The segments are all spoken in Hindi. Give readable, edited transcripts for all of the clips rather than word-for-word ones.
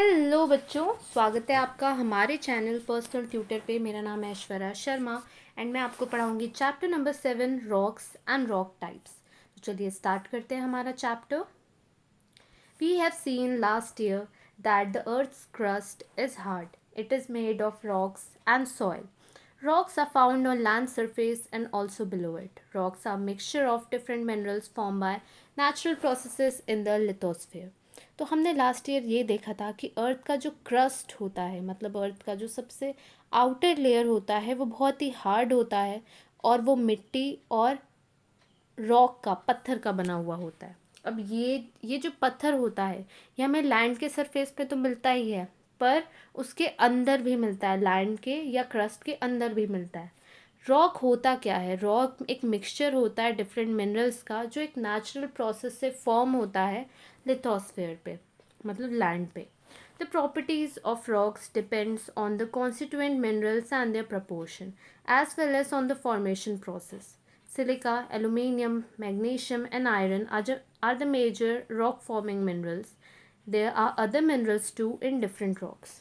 हेलो बच्चों, स्वागत है आपका हमारे चैनल पर्सनल ट्यूटर पे। मेरा नाम है ऐश्वर्या शर्मा एंड मैं आपको पढ़ाऊंगी chapter number 7 rocks and rock types. तो चलिए स्टार्ट करते हैं हमारा चैप्टर। We have seen last year that the earth's crust is hard. It is made of rocks and soil. Rocks are found on land surface and also below it. Rocks are a mixture of different minerals formed by natural processes in the lithosphere. तो हमने लास्ट ईयर ये देखा था कि अर्थ का जो क्रस्ट होता है, मतलब अर्थ का जो सबसे आउटर लेयर होता है, वो बहुत ही हार्ड होता है और वो मिट्टी और रॉक का, पत्थर का बना हुआ होता है। अब ये जो पत्थर होता है ये हमें लैंड के सरफेस पे तो मिलता ही है, पर उसके अंदर भी मिलता है, लैंड के या क्रस्ट के अंदर भी मिलता है। रॉक होता क्या है? रॉक एक मिक्सचर होता है डिफरेंट मिनरल्स का, जो एक नेचुरल प्रोसेस से फॉर्म होता है लिथोस्फेयर पे, मतलब लैंड पे। The properties of rocks depends on the constituent minerals and their proportion, as well as on the formation process. Silica, aluminium, magnesium, and iron are the major rock forming minerals. There are other minerals too in different rocks.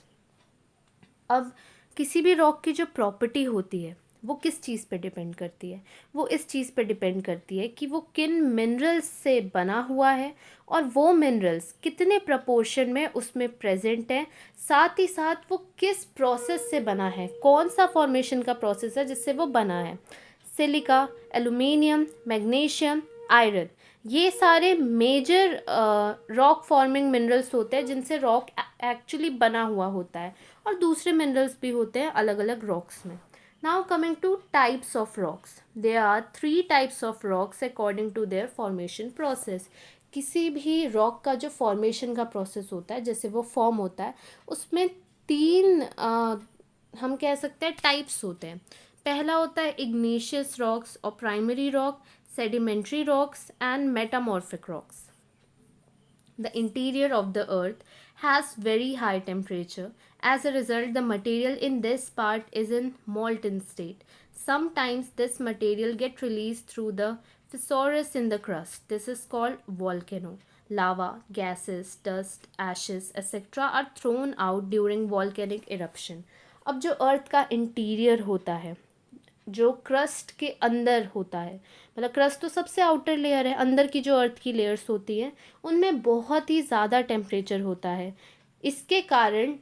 अब किसी भी रॉक की जो प्रॉपर्टी होती है वो किस चीज़ पे डिपेंड करती है? वो इस चीज़ पे डिपेंड करती है कि वो किन मिनरल्स से बना हुआ है और वो मिनरल्स कितने प्रपोर्शन में उसमें प्रेजेंट है, साथ ही साथ वो किस प्रोसेस से बना है, कौन सा फॉर्मेशन का प्रोसेस है जिससे वो बना है। सिलिका, एल्यूमिनियम, मैग्नीशियम, आयरन, ये सारे मेजर रॉक फॉर्मिंग मिनरल्स होते हैं जिनसे रॉक एक्चुअली बना हुआ होता है, और दूसरे मिनरल्स भी होते हैं अलग अलग रॉक्स में। Now coming to types of rocks, there are 3 types of rocks according to their formation process. किसी भी रॉक का जो फॉर्मेशन का प्रोसेस होता है, जैसे वो फॉर्म होता है, उसमें 3 हम कह सकते हैं टाइप्स होते हैं। पहला होता है इग्नीशियस रॉक्स और primary rock, sedimentary rocks and metamorphic rocks. The interior of the earth has very high temperature. As a result, the material in this part is in molten state. Sometimes this material get released through the fissures in the crust. This is called volcano. Lava, gases, dust, ashes, etc. are thrown out during volcanic eruption. अब जो अर्थ का इंटीरियर होता है, जो क्रस्ट के अंदर होता है, मतलब क्रस्ट तो सबसे आउटर लेयर है, अंदर की जो अर्थ की लेयर्स होती हैं उनमें बहुत ही ज़्यादा टेम्परेचर होता है। इसके कारण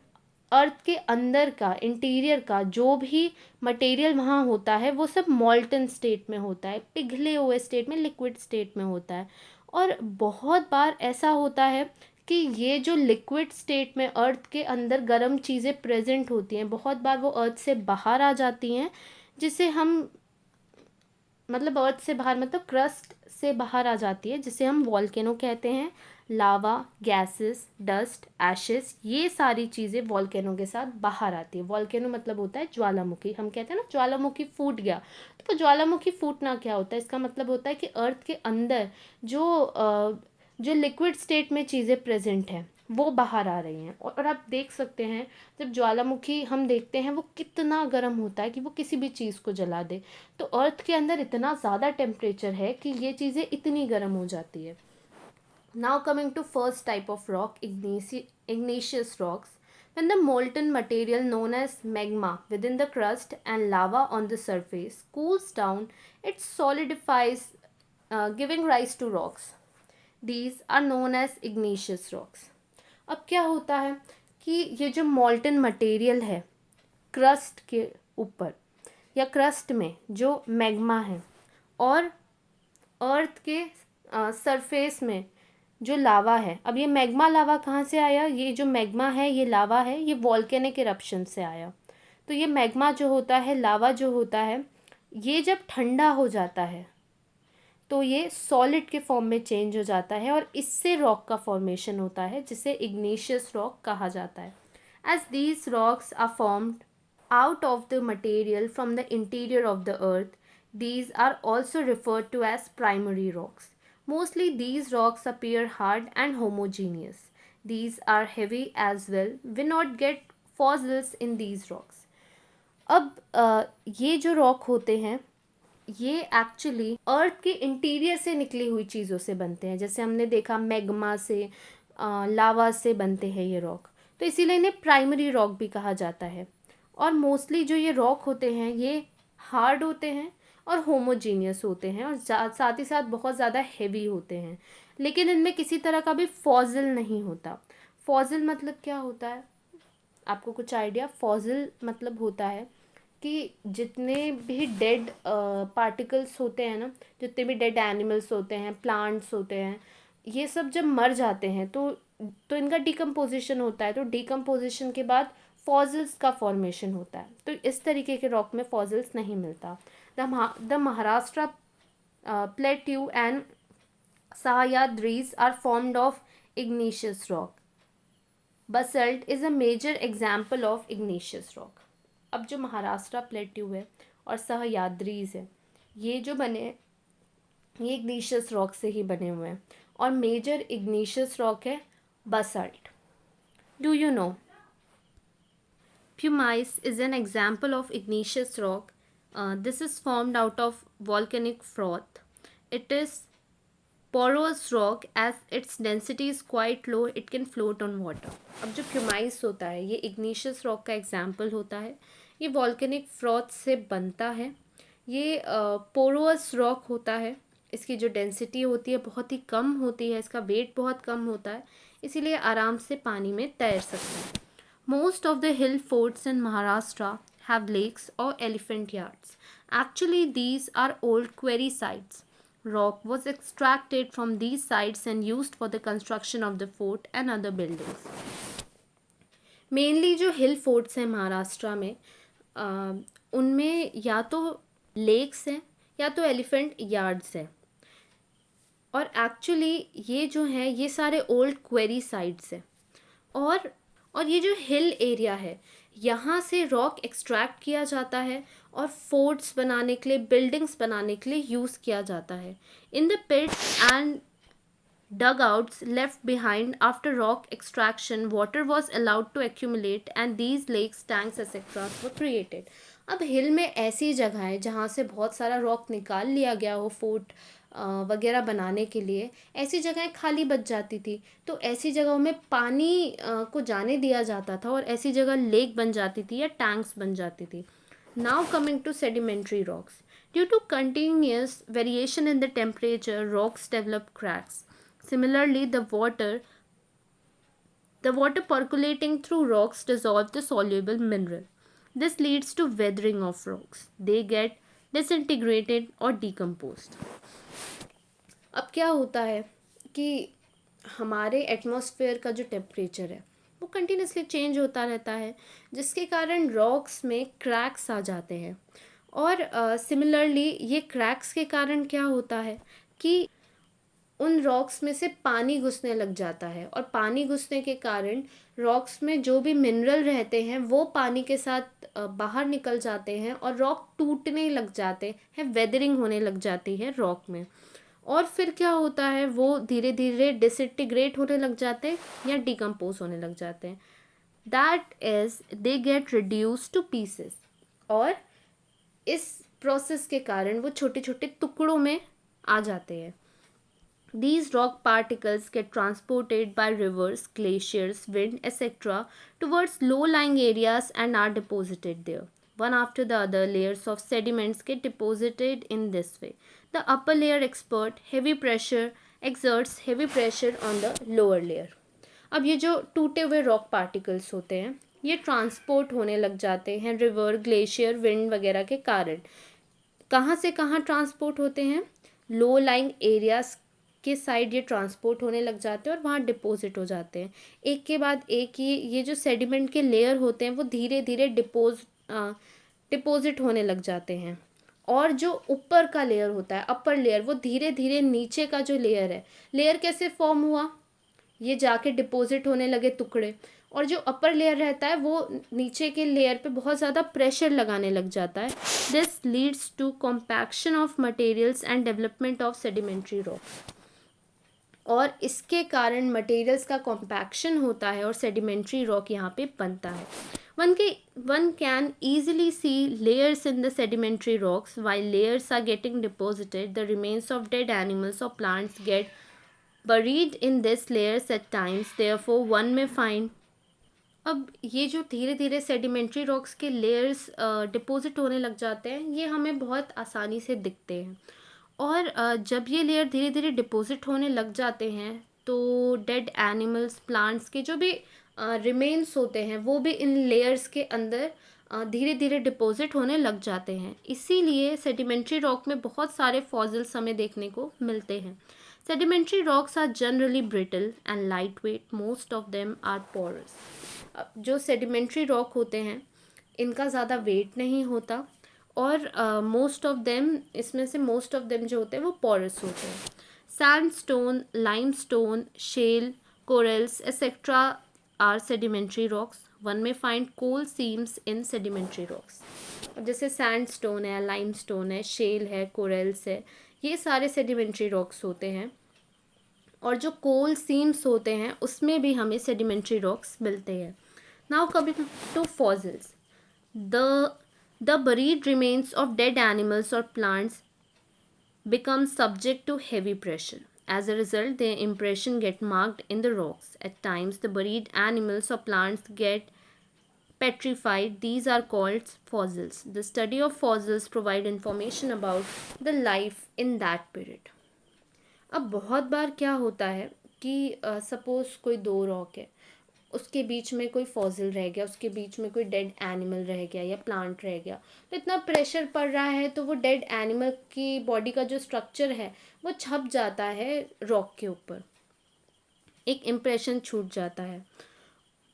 अर्थ के अंदर का, इंटीरियर का जो भी मटेरियल वहाँ होता है वो सब मॉल्टन स्टेट में होता है, पिघले हुए स्टेट में, लिक्विड स्टेट में होता है। और बहुत बार ऐसा होता है कि ये जो लिक्विड स्टेट में अर्थ के अंदर गर्म चीज़ें प्रेजेंट होती हैं, बहुत बार वो अर्थ से बाहर आ जाती हैं, जिसे हम, मतलब अर्थ से बाहर मतलब क्रस्ट से बाहर आ जाती है, जिसे हम वॉल्केनो कहते हैं। लावा, गैसेस, डस्ट, एशेस, ये सारी चीज़ें वॉल्केनो के साथ बाहर आती है। वॉल्केनो मतलब होता है ज्वालामुखी। हम कहते हैं ना ज्वालामुखी फूट गया, तो ज्वालामुखी फूटना क्या होता है? इसका मतलब होता है कि अर्थ के अंदर जो लिक्विड स्टेट में चीज़ें प्रेजेंट हैं वो बाहर आ रही हैं। और आप देख सकते हैं, जब ज्वालामुखी हम देखते हैं वो कितना गर्म होता है कि वो किसी भी चीज़ को जला दे। तो अर्थ के अंदर इतना ज़्यादा टेम्परेचर है कि ये चीज़ें इतनी गर्म हो जाती है। Now coming to first type of rock, igneous rocks. When the molten material known as magma within the crust and lava on the surface cools down, it solidifies, giving rise to rocks. These are known as igneous rocks. अब क्या होता है कि ये जो मॉल्टन मटेरियल है क्रस्ट के ऊपर या क्रस्ट में, जो मैग्मा है, और अर्थ के सरफेस में जो लावा है। अब ये मैग्मा लावा कहाँ से आया? ये जो मैग्मा है, ये लावा है, ये वॉल्केनिक इरप्शन से आया। तो ये मैग्मा जो होता है, लावा जो होता है, ये जब ठंडा हो जाता है तो ये सॉलिड के फॉर्म में चेंज हो जाता है और इससे रॉक का फॉर्मेशन होता है, जिसे इग्नीशियस रॉक कहा जाता है। As these rocks are formed out of the material from the interior of the earth, these are also referred to as primary rocks. Mostly these rocks appear hard and homogeneous. These are heavy as well. We not get fossils in these rocks. अब ये जो रॉक होते हैं ये एक्चुअली अर्थ के इंटीरियर से निकली हुई चीज़ों से बनते हैं। जैसे हमने देखा मैग्मा से, लावा से बनते हैं ये रॉक। तो इसीलिए इन्हें प्राइमरी रॉक भी कहा जाता है। और मोस्टली जो ये रॉक होते हैं ये हार्ड होते हैं और होमोजीनियस होते हैं और साथ ही साथ बहुत ज़्यादा हेवी होते हैं, लेकिन इनमें किसी तरह का भी फॉसिल नहीं होता। फॉसिल मतलब क्या होता है, आपको कुछ आइडिया? फॉसिल मतलब होता है कि जितने भी डेड पार्टिकल्स होते हैं ना, जितने भी डेड एनिमल्स होते हैं, प्लांट्स होते हैं, ये सब जब मर जाते हैं तो इनका डिकम्पोजिशन होता है। तो डिकम्पोजिशन के बाद फॉसिल्स का फॉर्मेशन होता है। तो इस तरीके के रॉक में फॉसिल्स नहीं मिलता। The Maharashtra plateau and Sahyadris are formed of igneous rock. Basalt is a major example of igneous rock. अब जो महाराष्ट्र प्लेट्यू है और सह्याद्रीज है, ये जो बने ये igneous रॉक से ही बने हुए हैं और मेजर igneous रॉक है basalt. Do you know? Pumice is an example of igneous rock. This is formed out of volcanic froth. It is porous rock as its density is quite low. It can float on water. अब जो pumice होता है ये igneous rock का example होता है। ये volcanic froth से बनता है। ये porous rock होता है। इसकी जो डेंसिटी होती है बहुत ही कम होती है, इसका वेट बहुत कम होता है, इसीलिए आराम से पानी में तैर सकता है। Most of the hill forts in Maharashtra have lakes or elephant yards. Actually, these are old quarry sites. Rock was extracted from these sites and used for the construction of the fort and other buildings. Mainly जो hill forts हैं महाराष्ट्र में उनमें या तो lakes हैं या तो elephant yards हैं। और एक्चुअली ये जो है ये सारे ओल्ड क्वेरी साइट्स हैं। और ये जो हिल एरिया है यहाँ से रॉक एक्सट्रैक्ट किया जाता है और फोर्ट्स बनाने के लिए, बिल्डिंग्स बनाने के लिए यूज़ किया जाता है। In the pits and dugouts left behind after rock extraction, water was allowed to accumulate and these lakes, tanks etc. were created. अब हिल में ऐसी जगह है जहाँ से बहुत सारा रॉक निकाल लिया गया हो फोर्ट वगैरह बनाने के लिए, ऐसी जगहें खाली बच जाती थी, तो ऐसी जगहों में पानी को जाने दिया जाता था और ऐसी जगह लेक बन जाती थी या टैंक्स बन जाती थी। Now coming to sedimentary rocks. Due to continuous variation in the temperature, rocks develop cracks. Similarly, the water percolating through rocks dissolve the soluble mineral. This leads to weathering of rocks. They get disintegrated or decomposed. अब क्या होता है कि हमारे एटमॉस्फेयर का जो टेम्परेचर है वो कंटिन्यूसली चेंज होता रहता है, जिसके कारण रॉक्स में क्रैक्स आ जाते हैं। और सिमिलरली ये क्रैक्स के कारण क्या होता है कि उन रॉक्स में से पानी घुसने लग जाता है और पानी घुसने के कारण रॉक्स में जो भी मिनरल रहते हैं वो पानी के साथ बाहर निकल जाते हैं और रॉक टूटने लग जाते हैं, वेदरिंग होने लग जाती है रॉक में। और फिर क्या होता है वो धीरे धीरे डिसइंटीग्रेट होने लग जाते हैं या डिकम्पोज होने लग जाते हैं। That is they get reduce two pieces. और इस प्रोसेस के कारण वो छोटे छोटे टुकड़ों में आ जाते हैं। These rock particles get transported by rivers, glaciers, wind, etc. towards low-lying areas and are deposited there. One after the other, layers of sediments get deposited in this way. The upper layer exerts heavy pressure on the lower layer. अब ये जो टूटे हुए रॉक पार्टिकल्स होते हैं ये ट्रांसपोर्ट होने लग जाते हैं रिवर, ग्लेशियर, विंड वगैरह के कारण। कहाँ से कहाँ ट्रांसपोर्ट होते हैं? लो लाइंग एरियाज के साइड ये ट्रांसपोर्ट होने लग जाते हैं और वहाँ डिपॉजिट हो जाते हैं। एक के बाद एक ये जो सेडिमेंट के लेयर होते हैं वो धीरे धीरे डिपॉजिट होने लग जाते हैं। और जो ऊपर का लेयर होता है, अपर लेयर, वो धीरे धीरे नीचे का जो लेयर है, लेयर कैसे फॉर्म हुआ? ये जाके डिपॉजिट होने लगे टुकड़े, और जो अपर लेयर रहता है वो नीचे के लेयर पे बहुत ज़्यादा प्रेशर लगाने लग जाता है। This leads to compaction of materials and development of sedimentary rock. और इसके कारण मटेरियल्स का कॉम्पैक्शन होता है और सेडिमेंट्री रॉक यहाँ पे बनता है। One can easily see layers in the sedimentary rocks. While layers are getting deposited, the remains of dead animals or plants get buried in these layers at times. Therefore, one may find अब ये जो धीरे धीरे सेडिमेंट्री रॉक्स के लेयर्स डिपॉजिट होने लग जाते हैं, ये हमें बहुत आसानी से दिखते हैं। और जब ये लेयर धीरे धीरे डिपॉजिट होने लग जाते हैं तो डेड एनिमल्स, प्लांट्स के जो भी रिमेन्स होते हैं वो भी इन लेयर्स के अंदर धीरे धीरे डिपॉजिट होने लग जाते हैं। इसीलिए सेडिमेंट्री रॉक में बहुत सारे फॉसिल्स हमें देखने को मिलते हैं। Sedimentary rocks are generally brittle and light weight, most of them are porous. जो सेडिमेंट्री रॉक होते हैं इनका ज़्यादा वेट नहीं होता और मोस्ट ऑफ देम, इसमें से मोस्ट ऑफ देम जो होते हैं वो पोरस होते हैं। Sandstone, limestone, shale, corals etcetera are sedimentary rocks. One may find coal seams in sedimentary rocks. अब जैसे सैंडस्टोन है, लाइमस्टोन है, शेल है, कोरल्स है, ये सारे सेडिमेंट्री रॉक्स होते हैं। और जो कोल सीम्स होते हैं उसमें भी हमें सेडिमेंट्री रॉक्स मिलते हैं। Now coming to fossils, the buried remains of dead animals or plants become subject to heavy pressure. As a result, their impression get marked in the rocks. At times, the buried animals or plants get petrified. These are called fossils. The study of fossils provide information about the life in that period. अब बहुत बार क्या होता है कि सपोज़ कोई दो रॉक है, उसके बीच में कोई फॉसिल रह गया, उसके बीच में कोई डेड एनिमल रह गया या प्लांट रह गया, तो इतना प्रेशर पड़ रहा है तो वो डेड एनिमल की बॉडी का जो स्ट्रक्चर है वो छप जाता है रॉक के ऊपर, एक इम्प्रेशन छूट जाता है।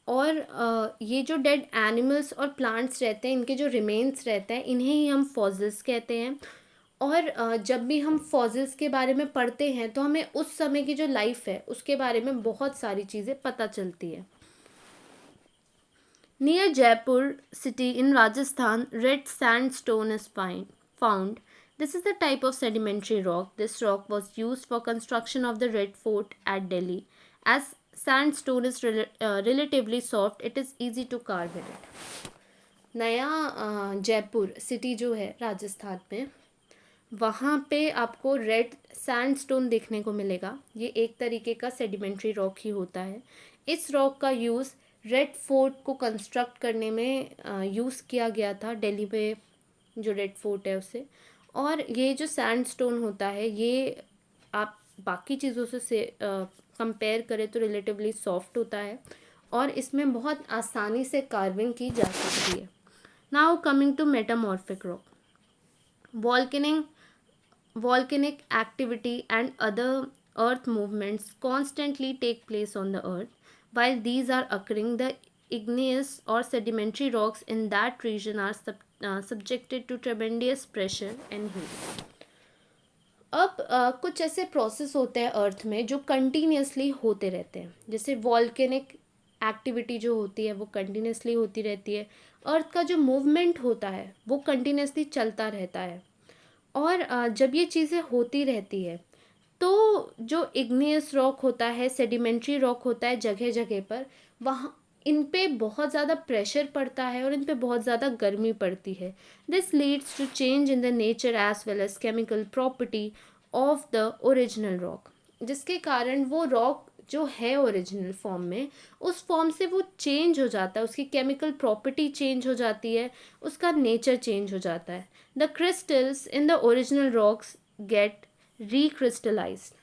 और ये जो डेड एनिमल्स और प्लांट्स रहते हैं, इनके जो रिमेन्स रहते हैं, इन्हें ही हम फॉसिल्स कहते हैं। और जब भी हम फॉसिल्स के बारे में पढ़ते हैं तो हमें उस समय की जो लाइफ है उसके बारे में बहुत सारी चीज़ें पता चलती है। Near Jaipur city in Rajasthan, red sandstone is found. This is the type of sedimentary rock. This rock was used for construction of the Red Fort at Delhi. As sandstone is relatively soft, it is easy to carve in it. नया जयपुर सिटी जो है राजस्थान में, वहाँ पे आपको रेड सैंडस्टोन देखने को मिलेगा। ये एक तरीके का सेडिमेंट्री रॉक ही होता है। इस रॉक का यूज़ रेड फोर्ट को कंस्ट्रक्ट करने में यूज़ किया गया था, दिल्ली में जो रेड फोर्ट है उसे। और ये जो सैंडस्टोन होता है ये आप बाकी चीज़ों से कंपेयर करें तो रिलेटिवली सॉफ्ट होता है और इसमें बहुत आसानी से कार्विंग की जा सकती है। Now coming to metamorphic rock, volcanic activity and other earth movements constantly take place on the earth. While these are occurring, the igneous or sedimentary rocks in that region are subjected to tremendous pressure and heat. अब कुछ ऐसे प्रोसेस होते हैं अर्थ में जो कंटिन्यूसली होते रहते हैं। जैसे वॉल्केनिक एक्टिविटी जो होती है वो कंटिन्यूसली होती रहती है। अर्थ का जो मूवमेंट होता है वो कंटिन्यूसली चलता रहता है। और जब ये चीज़ें होती रहती है तो जो इग्नियस रॉक होता है, सेडिमेंट्री रॉक होता है जगह जगह पर, वहाँ इन पे बहुत ज़्यादा प्रेशर पड़ता है और इन पे बहुत ज़्यादा गर्मी पड़ती है। This leads to change in the nature as well as chemical property of the original rock, जिसके कारण वो रॉक जो है ओरिजिनल फॉर्म में, उस फॉर्म से वो चेंज हो जाता है, उसकी केमिकल प्रॉपर्टी चेंज हो जाती है, उसका नेचर चेंज हो जाता है। The crystals in the original rocks get recrystallised.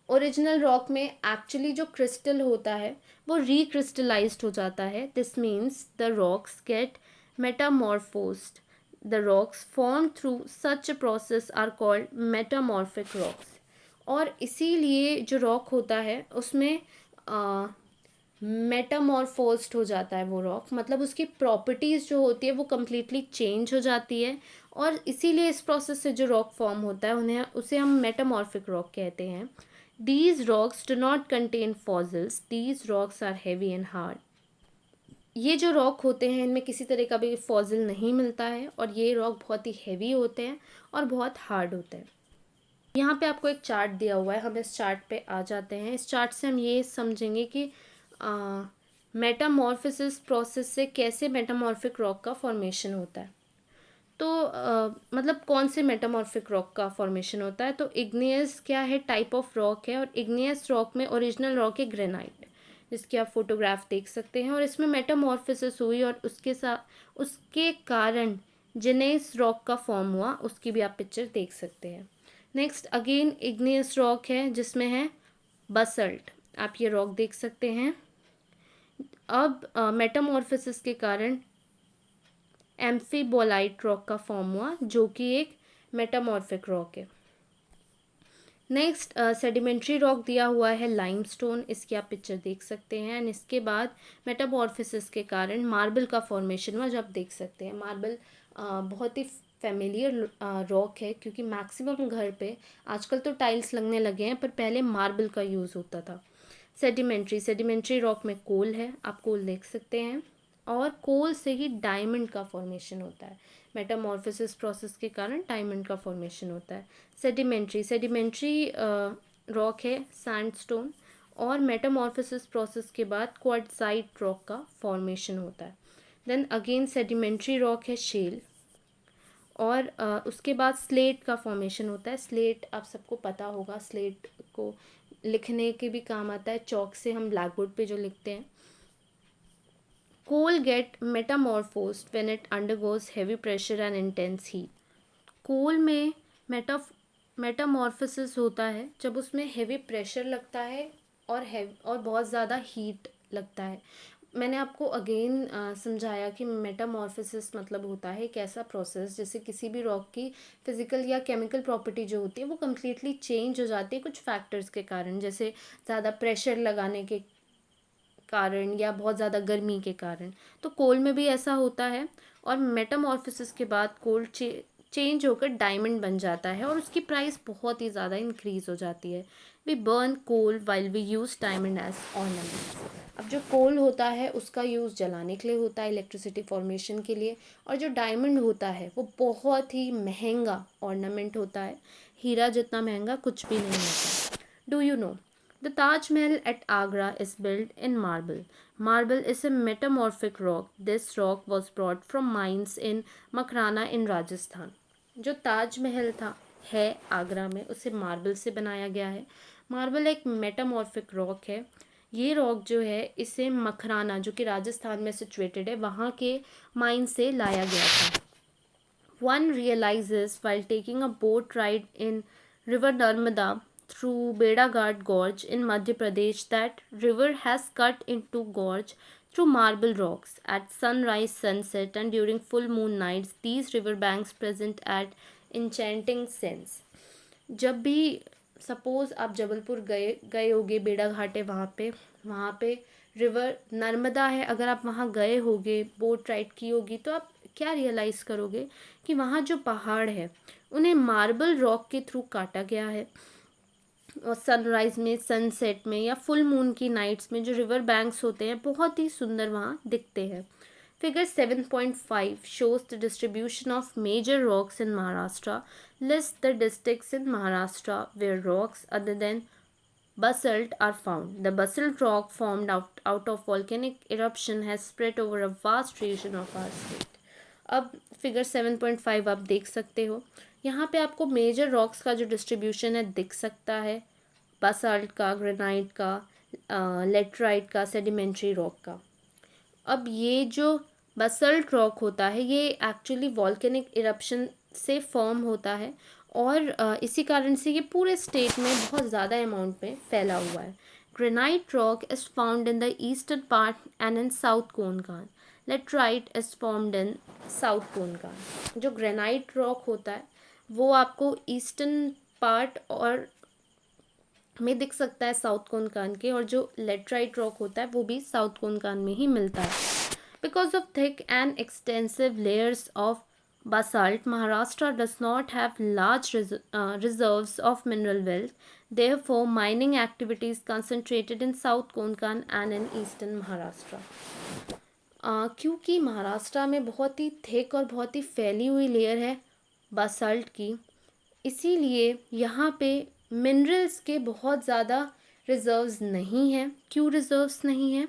Original rock में एक्चुअली जो क्रिस्टल होता है वो रिक्रिस्टलाइज्ड हो जाता है। This means the rocks get metamorphosed. The rocks form through such a process are called metamorphic rocks. और इसीलिए जो रॉक होता है उसमें मेटामॉर्फोस्ड हो जाता है वो रॉक, मतलब उसकी प्रॉपर्टीज़ जो होती है वो कम्प्लीटली चेंज हो जाती है। और इसीलिए इस प्रोसेस से जो रॉक फॉर्म होता है उसे हम मेटामॉर्फिक रॉक कहते हैं। These rocks do not contain fossils. These rocks are heavy and hard. ये जो रॉक होते हैं इनमें किसी तरह का भी फॉसिल नहीं मिलता है और ये रॉक बहुत ही हैवी होते हैं और बहुत हार्ड होते हैं। यहाँ पे आपको एक चार्ट दिया हुआ है, हम इस चार्ट पे आ जाते हैं। इस चार्ट से हम ये समझेंगे कि मेटामॉर्फोसिस प्रोसेस से कैसे मेटामॉर्फिक रॉक का फॉर्मेशन होता है। तो मतलब कौन से मेटामॉर्फिक रॉक का फॉर्मेशन होता है। तो इग्नियस क्या है, टाइप ऑफ रॉक है, और इग्नियस रॉक में ओरिजिनल रॉक है ग्रेनाइट। जिसकी आप फोटोग्राफ देख सकते हैं। और इसमें मेटामॉर्फोसिस हुई और उसके कारण जिनेस रॉक का फॉर्म हुआ, उसकी भी आप पिक्चर देख सकते हैं। नेक्स्ट अगेन इग्नियस रॉक है जिसमें है बसल्ट, आप ये रॉक देख सकते हैं। अब मेटामॉर्फोसिस के कारण एम्फीबोलाइट रॉक का फॉर्म हुआ जो कि एक मेटामॉर्फिक रॉक है। नेक्स्ट सेडिमेंट्री रॉक दिया हुआ है लाइमस्टोन, इसकी आप पिक्चर देख सकते हैं। एंड इसके बाद मेटामॉर्फोसिस के कारण मार्बल का फॉर्मेशन हुआ, जो आप देख सकते हैं। मार्बल बहुत ही फेमिलियर रॉक है क्योंकि मैक्सिमम घर पे आजकल तो टाइल्स लगने लगे हैं, पर पहले मार्बल का यूज़ होता था। सेडिमेंट्री रॉक में कोल है, आप कोल देख सकते हैं, और कोल से ही डायमंड का फॉर्मेशन होता है। मेटामॉर्फोसिस प्रोसेस के कारण डायमंड का फॉर्मेशन होता है। सेडिमेंट्री रॉक है सैंडस्टोन, और मेटामॉर्फोसिस प्रोसेस के बाद क्वार्ट्जाइट रॉक का फॉर्मेशन होता है। देन अगेन सेडिमेंट्री रॉक है शेल, और उसके बाद स्लेट का फॉर्मेशन होता है। स्लेट आप सबको पता होगा, स्लेट को लिखने के भी काम आता है, चौक से हम ब्लैक बोर्ड पे जो लिखते हैं। Coal get metamorphosed when it undergoes heavy pressure and intense heat. कोल में मेटामॉर्फोसिस होता है जब उसमें हेवी प्रेशर लगता है और बहुत ज़्यादा हीट लगता है। मैंने आपको अगेन समझाया कि मेटामॉर्फोसिस मतलब होता है एक ऐसा प्रोसेस जैसे किसी भी रॉक की फिजिकल या केमिकल प्रॉपर्टी जो होती है वो कम्प्लीटली चेंज हो जाती है कुछ फैक्टर्स के कारण, जैसे ज़्यादा प्रेशर लगाने के कारण या बहुत ज़्यादा गर्मी के कारण। तो कोल में भी ऐसा होता है, और मेटामॉर्फोसिस के बाद कोल चेंज होकर डायमंड बन जाता है और उसकी प्राइस बहुत ही ज़्यादा इंक्रीज़ हो जाती है। We burn coal while we use diamond as ornaments. अब जो कोल होता है उसका यूज़ जलाने के लिए होता है, इलेक्ट्रिसिटी फॉर्मेशन के लिए, और जो डायमंड होता है वो बहुत ही महंगा ऑर्नामेंट होता है। हीरा जितना महंगा कुछ भी नहीं होता। Do you know The Taj Mahal at Agra is built in marble. Marble is a metamorphic rock. This rock was brought from mines in Makrana in Rajasthan. जो ताजमहल था है आगरा में, उसे मार्बल से बनाया गया है। मार्बल एक मेटामॉर्फिक रॉक है। ये रॉक जो है इसे मखराना, जो कि राजस्थान में सिचुएटेड है, वहाँ के माइन से लाया गया था। One realizes while taking a boat ride in River Narmada through Bedaghat Gorge in Madhya Pradesh that river has cut into gorge through marble rocks at sunrise, sunset and during full moon nights. These river banks present at enchanting scenes. जब भी सपोज़ आप जबलपुर गए होगे, बेड़ा घाट है वहाँ पे रिवर नर्मदा है, अगर आप वहाँ गए होगे, बोट राइड की होगी, तो आप क्या रियलाइज़ करोगे कि वहाँ जो पहाड़ है उन्हें मार्बल रॉक के थ्रू काटा गया है। और सनराइज़ में, सनसेट में या फुल मून की नाइट्स में जो रिवर बैंक्स होते हैं बहुत ही सुंदर वहाँ दिखते हैं। Figure 7.5 shows the distribution of major rocks in Maharashtra. List the districts in Maharashtra where rocks other than basalt are found. The basalt rock formed out of volcanic eruption has spread over a vast region of our state. अब फिगर 7.5 आप देख सकते हो, यहाँ पे आपको मेजर रॉक्स का जो डिस्ट्रीब्यूशन है दिख सकता है, बासाल्ट का, ग्रेनाइट का, लेटराइट का, सेडिमेंट्री रॉक का। अब ये जो बासाल्ट रॉक होता है ये एक्चुअली वॉल्केनिक इरप्शन से फॉर्म होता है, और इसी कारण से ये पूरे स्टेट में बहुत ज़्यादा अमाउंट में फैला हुआ है। Granite rock is found in the eastern part and in south Konkan. Laterite is formed in south Konkan. जो ग्रेनाइट रॉक होता है वो आपको ईस्टर्न पार्ट और में दिख सकता है साउथ कोनकान के, और जो लेटराइट रॉक होता है वो भी साउथ कोनकान में ही मिलता है। Because of thick and extensive layers of basalt, Maharashtra does not have large reserves of mineral wealth. Therefore, mining activities concentrated in South Konkan and in Eastern Maharashtra. क्योंकि महाराष्ट्र में बहुत ही थिक और बहुत ही फैली हुई लेयर है बासाल्ट की, इसीलिए यहाँ पे मिनरल्स के बहुत ज़्यादा रिजर्व्स नहीं हैं। क्यों रिजर्व्स नहीं हैं?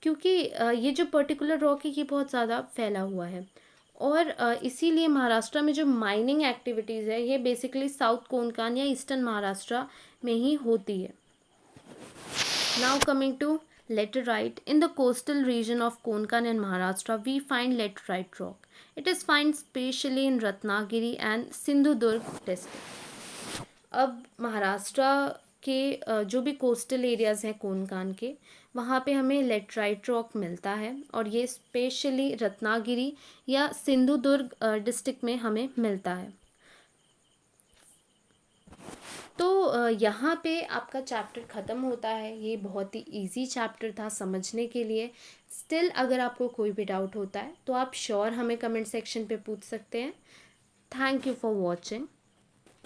क्योंकि ये जो पर्टिकुलर रॉक है ये बहुत ज़्यादा फैला हुआ है, और इसीलिए महाराष्ट्र में जो माइनिंग एक्टिविटीज़ है ये बेसिकली साउथ कोनकान या ईस्टर्न महाराष्ट्र में ही होती है। Now coming to Laterite. In the coastal region of Konkan and Maharashtra, we find laterite rock. It is found especially in Ratnagiri and Sindhudurg district. अब महाराष्ट्र के जो भी कोस्टल एरियाज़ हैं कोनकान के, वहाँ पे हमें लेटराइट रॉक मिलता है और ये स्पेशली रत्नागिरी या सिंधुदुर्ग डिस्ट्रिक्ट में हमें मिलता है। तो यहाँ पे आपका चैप्टर ख़त्म होता है। ये बहुत ही इजी चैप्टर था समझने के लिए। स्टिल अगर आपको कोई भी डाउट होता है तो आप श्योर हमें कमेंट सेक्शन पे पूछ सकते हैं। Thank you for watching.